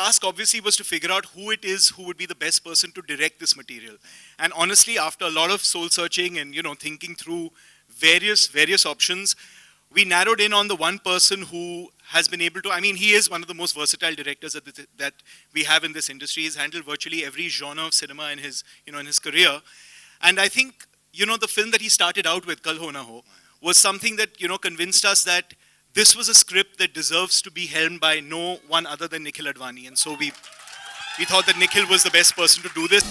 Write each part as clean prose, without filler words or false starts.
task obviously was to figure out who it is who would be the best person to direct this material. And honestly, after a lot of soul searching and, thinking through various options, we narrowed in on the one person who has been able to, he is one of the most versatile directors that we have in this industry. He's handled virtually every genre of cinema in his career. And I think, the film that he started out with, Kal Ho Na Ho, was something that, convinced us that this was a script that deserves to be helmed by no one other than Nikhil Advani. And so we thought that Nikhil was the best person to do this.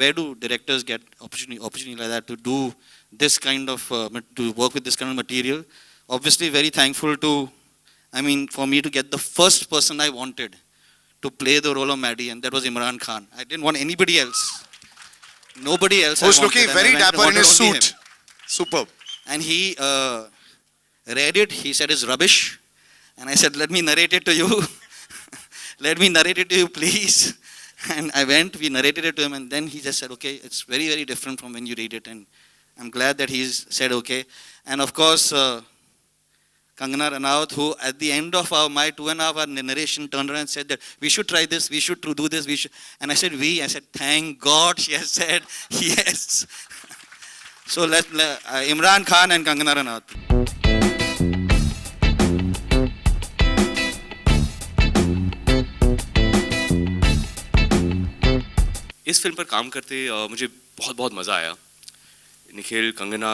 Where do directors get opportunity like that to do this kind of, to work with this kind of material? Obviously very thankful to, for me to get the first person I wanted to play the role of Maddie, and that was Imran Khan. I didn't want anybody else. Nobody else. Who's looking very dapper in his suit. Superb. And he read it, he said it's rubbish. And I said, let me narrate it to you. Let me narrate it to you, please. And I went, we narrated it to him, and then he just said, okay, it's very, very different from when you read it. And I'm glad that he's said okay. And of course, Kangana Ranaut, who at the end of my 2.5 hour narration turned around and said that we should try this, we should do this, we should. And I said, I said, thank God she has said yes. So let Imran Khan and Kangana Ranaut. इस film पर काम करते मुझे बहुत बहुत मज़ा आया. निखिल, कंगना,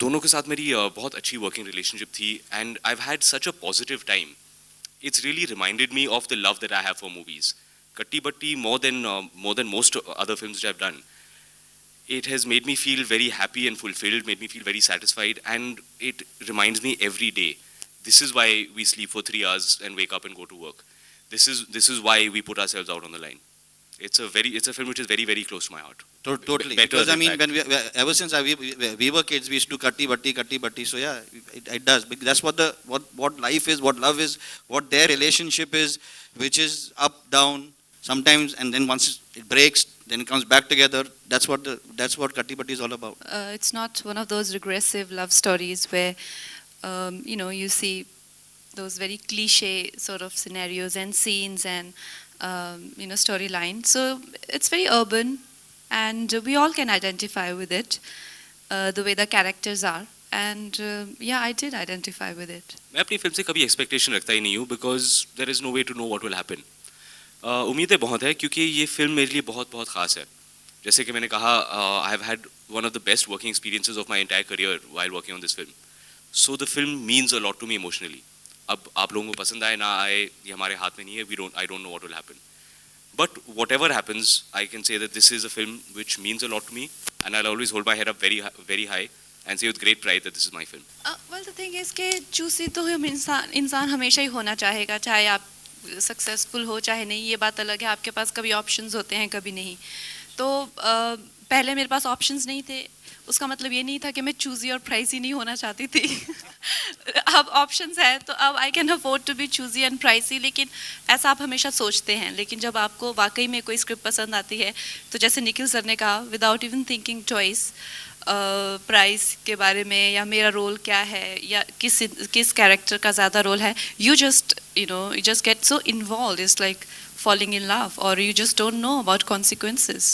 दोनों के साथ मेरी बहुत अच्छी वर्किंग रिलेशनशिप थी, and I have had such a positive time. It's really reminded me of the love that I have for movies. कट्टी बट्टी, more than most other films that I've done, it has made me feel very happy and fulfilled, made me feel very satisfied, and it reminds me every day, this is why we sleep for 3 hours and wake up and go to work. This is why we put ourselves out on the line. It's a film which is very, very close to my heart. Totally. Because when ever since we were kids, we used to katti batti. So yeah, it does. That's what life is, what love is, what their relationship is, which is up, down, sometimes, and then once it breaks, then it comes back together. That's what katti batti is all about. It's not one of those regressive love stories where, you see those very cliche sort of scenarios and scenes and storyline. So it's very urban, and we all can identify with it, the way the characters are, and I did identify with it. मैं अपनी film से कभी expectation रखता ही नहीं हूँ, because there is no way to know what will happen. उम्मीदें बहुत है क्योंकि ये फिल्म मेरे लिए बहुत बहुत ख़ास है. जैसे कि मैंने कहा, I have had one of the best working experiences of my entire career while working on this film. So the film means a lot to me emotionally. अब आप लोगों को पसंद आए ना आए, ये हमारे हाथ में नहीं है. I don't know what will happen. But whatever happens, I can say that this is a film which means a lot to me, and I'll always hold my head up very, very high and say with great pride that this is my film. Well, the thing is कि चूसी तो इंसान हमेशा ही होना चाहेगा, चाहे आप successful हो चाहे नहीं. ये बात अलग है, आपके पास कभी ऑप्शंस होते हैं, कभी नहीं. तो पहले मेरे पास ऑप्शंस नहीं थे. उसका मतलब ये नहीं था कि मैं चूजी और प्राइसी नहीं होना चाहती थी. अब ऑप्शंस है तो अब I can afford to be choosy and pricey. लेकिन ऐसा आप हमेशा सोचते हैं, लेकिन जब आपको वाकई में कोई स्क्रिप्ट पसंद आती है, तो जैसे निखिल सर ने कहा, without even thinking twice, price के बारे में या मेरा रोल क्या है या किस कैरेक्टर का ज़्यादा रोल है, you just get so involve. It's like falling in love, or you just don't know about consequences.